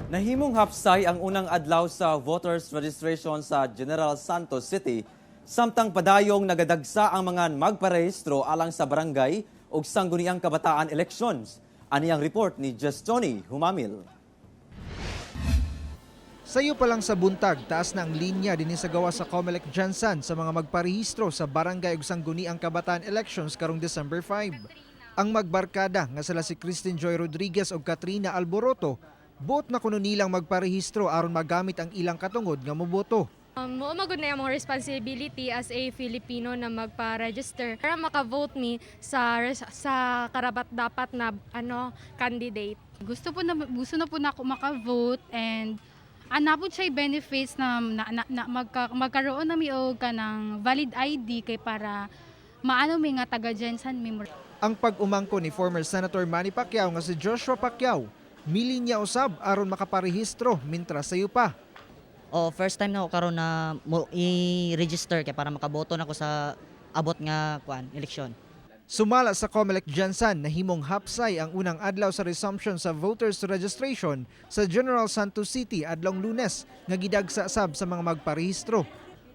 Nahimong hapsay ang unang adlaw sa voters registration sa General Santos City, samtang padayong nagadagsa ang mga magparehistro alang sa barangay ug sangguniang kabataan elections. Ani ang report ni Justoni Humamil. Sayo pa lang sa buntag, taas na ang linya din sa gawa sa Comelec Jansan sa mga magparehistro sa barangay ug sangguniang kabataan elections karong December 5. Ang magbarkada nga sila si Christine Joy Rodriguez ug Katrina Alboroto, buot na kuno nilang magparehistro aron magamit ang ilang katungod nga moboto. Magud na yung mga responsibility as a Filipino na magpa-register para maka-vote me sa karapat dapat na candidate. Gusto na po na ako maka-vote and anapod siya benefits na magkaroon na mi og kanang valid ID kay para maano mi nga taga Jensen member. Ang pag-umangko ni former Senator Manny Pacquiao nga si Joshua Pacquiao, mili niya usab aron makaparehistro mintras sayo pa. First time na ako karon na i-register kay para makaboto na ako sa abot nga eleksyon. Sumala sa Comelec Jansan na himong hapsay ang unang adlaw sa resumption sa voters registration sa General Santos City adlong Lunes nga gidagsa sab sa mga magparehistro.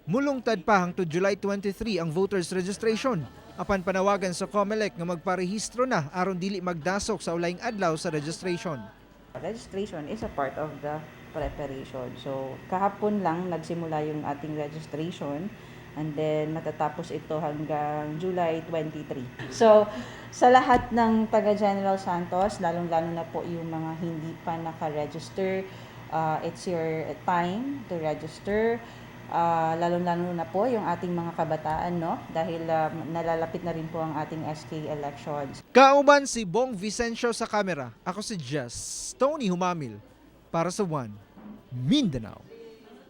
Mulungtad pa hangtod July 23 ang voters registration. Apan panawagan sa Comelec nga magparehistro na aron dili magdasok sa ulayng adlaw sa registration. Registration is a part of the preparation. So, kahapon lang nagsimula yung ating registration and then matatapos ito hanggang July 23. So, sa lahat ng taga General Santos, lalong-lalo na po yung mga hindi pa naka-register, it's your time to register. Lalong-lalo na po yung ating mga kabataan, no? Dahil nalalapit na rin po ang ating SK elections. Kauban si Bong Vicencio sa kamera. Ako si Tony Humamil para sa One Mindanao.